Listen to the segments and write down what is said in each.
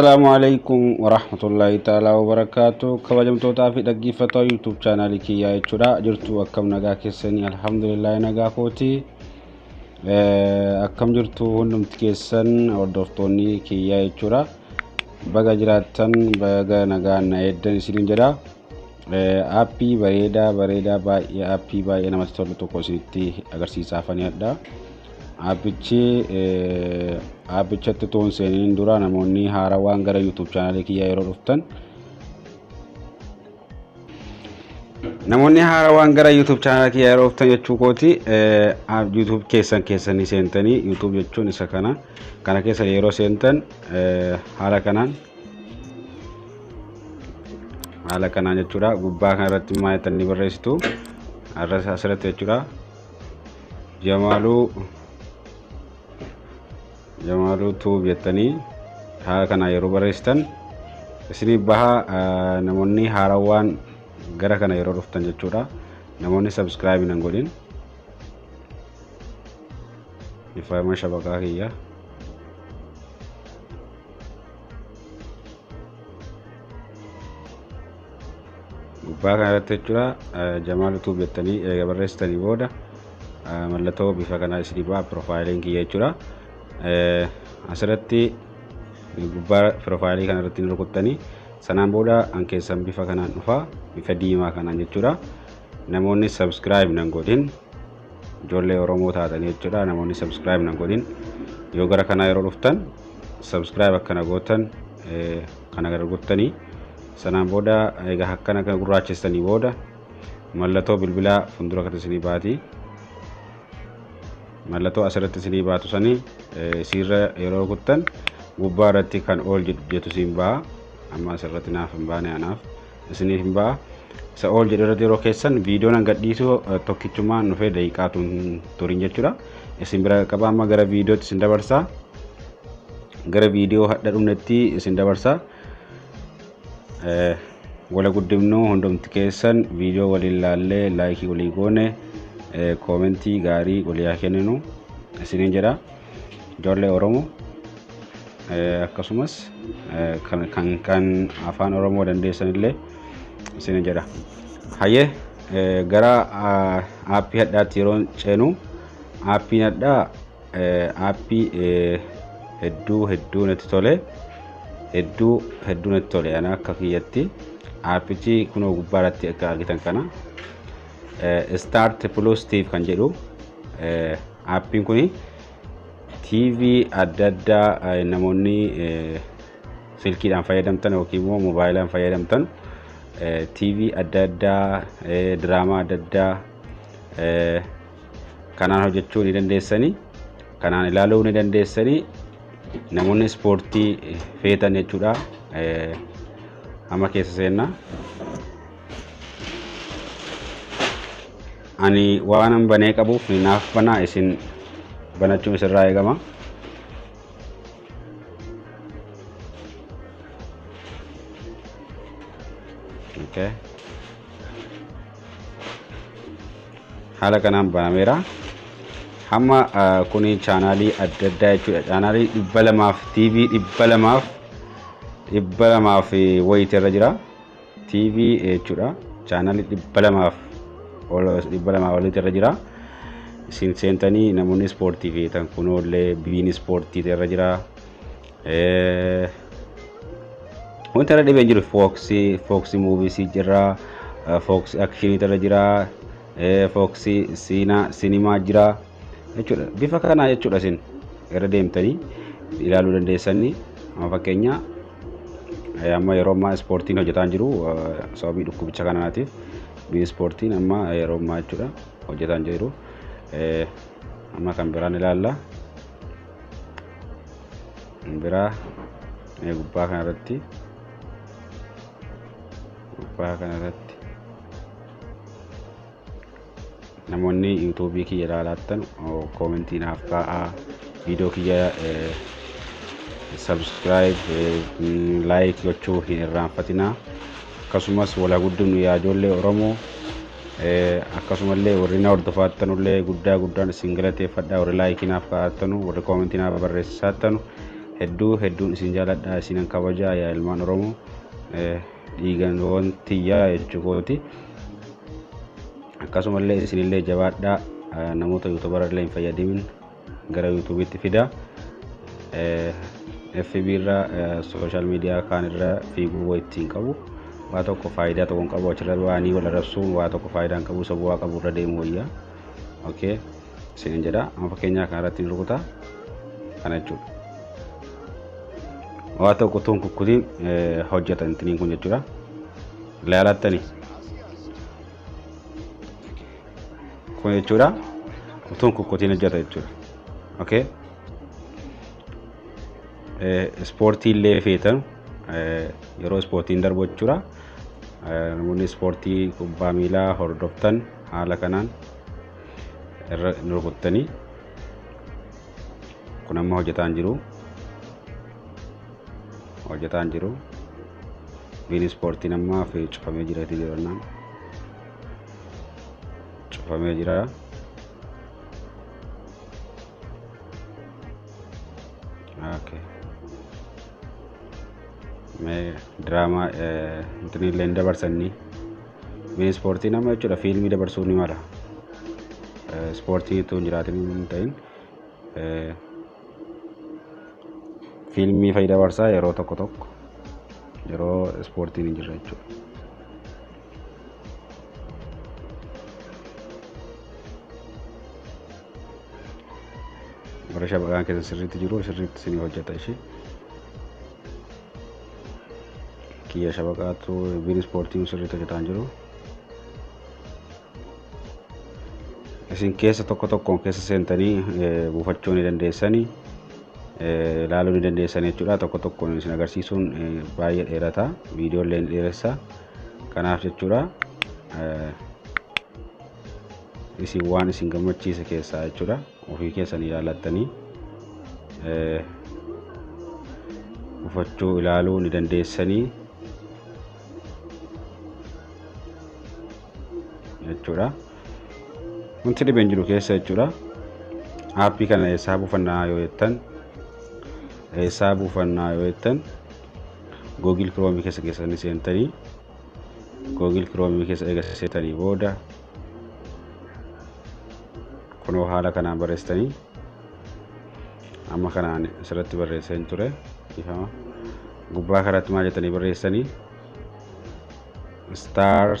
Assalamualaikum warahmatullahi ta'ala wabarakatuh. Kabajamtootaa fi dhaggeeffattoota YouTube channel kiyyaa jechuudha. Jirtu akkam nagaa keessanii? Alhamdulillah nagaa kooti. Akkam jirtu hundumti keessan hordoftoonni kiyyaa jechuudha. Baga jiraattan baga nagaan na eeddan isiniin jedha. Aappii bareedaa baay'ee aappii baay'ee namatti tolu tokko isinitti agarsiisaafanii adda. Aapichatti toon seeniin dura namoonni haarawaan gara YouTube channel kiyyaa yeroo dhuftan jechuu kooti YouTube keessanii seentanii YouTube jechuun isa kana keessa yeroo seentan haala kanaan jechuudha. Gubbaa kana irratti maayetanii barreessitu asirratti jechuudha. Jamaaluu tuub jettanii haala kana yeroo barreessitan isinii baha. Namoonni haarawaan gara kana yeroo dhuftan jechuudha. Namoonni subscribe nan godhin ifaama shabakaa kiyya gubbaa kana irratti jechuudha. Jamaaluu tuub jettanii eega barreessitanii booda mallattoo bifa kanaa isinii baha profaayiliin kiyya jechuudha. Asirratti gubbaa profaayilii kana irratti rukuttanii sanaan booda keessan bifa kanaan dhufa bifa diimaa kanaan jechuudha. Namoonni subscribe nan godhin ijoollee Oromoo taatanii jechuudha. Namoonni subscribe nan godhin yoo gara kana yeroo dhuftan subscribe akkana gootan kana gara gottanii sanaan booda egaa akkana kan gurraachessanii booda mallattoo bilbilaa fuuldura kana isinii baati. Mallattoo asirratti isinii baatu sanii sirra yeroo rukuttan gubbaa irratti kan all jedhu isin ba'a. Amma asirratti naaf hin baane anaaf isiniif hin ba'a. Isa all jedhu irratti yeroo keessan viidiyoon an gadhiisu tokkichumaan dhufee daqiiqaa turin jechuudha. Isin bira qaba. Amma gara viidiyootti isin dabarsa. Gara viidiyoo hadha dhumnetti isin dabarsa. Wala guddimnuu hundumti keessan viidiyoo waliin ilaallee laayikii walii goone komentii gaarii walii kenninu isiniin jedha. Ijoollee Oromoo akkasumas kan afaan Oromoo dandeessan illee isiniin jedha. Hayyee gara aappii hadhaatti yeroo ceenu aappiin hadhaa aappii hedduu natti tole. Ana akka kiyyatti aappichi kunoo gubbaa irratti akka argitan kana Start Plus TV kan jedhu aappiin kuni TV adda addaa namoonni silkiidhaan fayyadamtan yookiin immoo moobaayilaan fayyadamtan TV adda addaa diraamaa adda addaa kanaan hojjechuu ni dandeessanii, kanaan ilaaluu ni dandeessanii. Namoonni ispoortii feetan jechuudha. Amma keessa seenna. Ani waan banee qabuuf naaf banaa, isin banachuun isirraa eegama. Haala kanaan banameera. Hamma kuni chaanaalii adda addaa jechuudha. Chaanaalii 200 TV 200 wayit irra jira. TV jechuudha. Chaanaalii 200 walitti irra jira. Isin seentanii namoonni ispoortii feetan kunollee biin ispoortii irra jira. Wanti irra dhibeen jiru Fox Movies jira, Fox Action irra jira, Fox Cinema jira jechuudha. Bifa kanaa jechuudha. Isin irra deemtanii ilaaluu dandeessanii. Amma fakkeenya amma yeroo ammaa ispoortiin hojjetaa jiru sababii dhukkubicha kanaatiif biin ispoortiin amma yeroo ammaa jechuudha hojjetaa jiru. Amma kan biraan ilaalla. Biraa gubbaa kana irratti namoonni YouTube kiyya ilaalatan komentii naaf kaa'aa. Viidiyoo kiyya subscribe like gochuu hin irraanfatinaa. Akkasumas wala guddinu yaa ijoollee Oromoo. Akkasumallee warri na hordofaatanullee guddaa guddaan isin galateeffadha. Warri like naaf kaa'atanu, warri komentii naaf barreessitanu hedduun isin jaaladha isinan kabaja yaa ilmaan Oromoo dhiigan wantiyyaa jechuukooti akkasumallee isinillee jabaadhaa namoota YouTuber illee hin fayyadamin gara YouTube'itti fida FB irra social media kaan irra fiiguu ittiin qabu waa tokko faayidaa tokko qabu achirra waanii wal arrabsuun waa tokko faayidaan qabu sabuu qabu irra deemu wayyaa okay isin jedha amma fakkeenyaa kana irratti rukuta kana jechuudha waa tokko tuun kukkutiin hojjetan tiniin kun jechuudha ilaalattanii kun jechuudha tuun kukkutiin hojjeta jechuudha okay ispoortii illee feetan yeroo ispoortiin darbu jechuudha namoonni ispoortii kubbaa miilaa hordoftan haala kanaan irra rukuttanii kun amma hojjetaan jiru biin ispoortiin amma cufamee jira itti jirannaan cufamee jira okay mee drama intini illee dabarsanii biin ispoortiin amma jechuudha fiilmii dabarsuu ni mala ispoortii tuun jiraatin hin ta'in fiilmii fayyada barsaa yeroo tokko yeroo ispoortiin hin jirre jechuudha bara shabaqaan keessa sirriitti jiru sirriitti isinii hojjeta ishee kiyya shabaqaatu biin ispoortiin sirriitti hojjetaan jiru isin keessa tokkoon keessa seentanii buufachuu ni dandeessanii ilaaluu ni dandeessanii jechuudha tokkoon isin agarsiisuun baay'ee dheerata viidiyoo illee dheeressa kanaaf jechuudha isin waan isin gammachiise keessaa jechuudha ofii keessan ilaalattanii buufachuu ilaaluu ni dandeessanii jechuudha wanti dhibeen jiru keessa jechuudha aappii kana eessaa buufannaa yoo jettan Google Chrome keessa ni seentanii Google Chrome keessa eega seentanii booda kunoo haala kanaan barreessitanii amma kanaan asirratti barreesseen ture ifama gubbaa kanaatti maal jettanii barreessanii star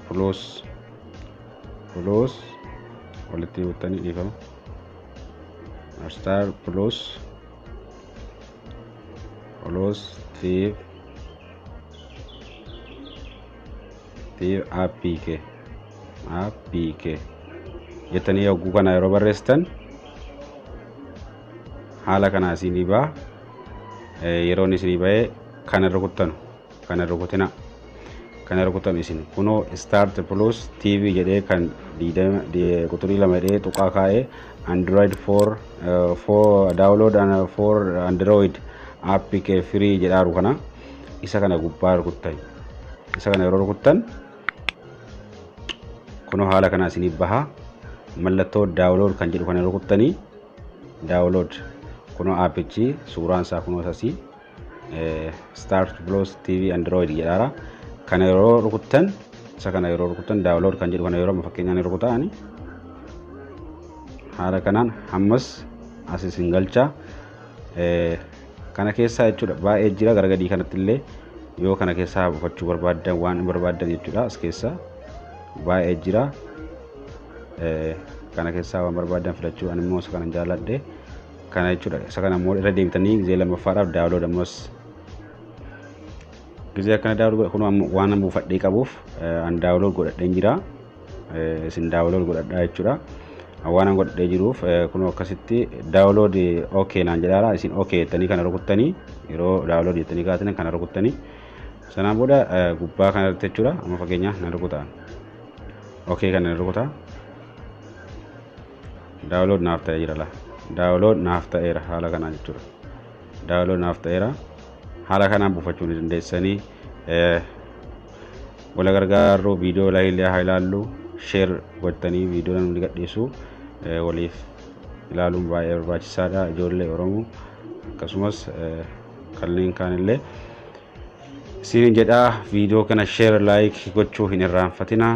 plus walitti buttanii ifama star plus Steve APK jettanii yogguu kana yeroo barreessitan haala kanaa isinii ba'a yeroon isinii ba'ee kana rukutan isin kunoo start plus TV jedhee kan quxurii lama jedhee tuqaa kaa'ee Android for download and for Android APK free jedhaaru kana isa kana gubbaa rukuttan isa kana yeroo rukuttan kunoo haala kana isinii baha mallattoo download kan jedhu kana rukuttanii download kunoo appichi suuraan isaa kunoo asii start plus TV Android jedhaara kana yeroo rukuttan isa kana yeroo rukuttan download kan jedhu kana yeroo fakkeenyaan rukutaan haala kanaan hammas as isin galcha kana keessaa jechuudha baay'ee jira gargadii kanatti illee yoo kana keessaa buufachuu barbaadan waan barbaadan jechuudha as keessaa baay'ee jira kana keessaa waan barbaadan filachuu ani immoo isa kana jaalladhe kana jechuudha isa kana immoo irra deebitanii gizee lammaffaadhaaf download ammas gizee akkana download kun waan buufadhee qabuuf an download godhadheen jira isin download godhadhaa jechuudha waan godhadhee jiruuf kun akkasitti download okay naan jedhaara isin okay jettanii kana rukuttanii yeroo download jettanii kaatanii kana rukuttanii sanaan booda gubbaa kana irratti jechuudha amma fakkeenyaa nan rukutaan okay kana rukutaa download naaf ta'ee jira download naaf ta'eera haala kanaan jechuudha download naaf ta'eera haala kanaan buufachuu ni dandeessanii wala gargaaruu viidiyoo illee haa ilaallu share gottanii viidiyoo namni gadhiisu waliif ilaaluun baay'ee barbaachisaadha ijoollee Oromoo akkasumas kanneen kaanillee siin jedhaa viidiyoo kana share like gochuu hin irraanfatinaa.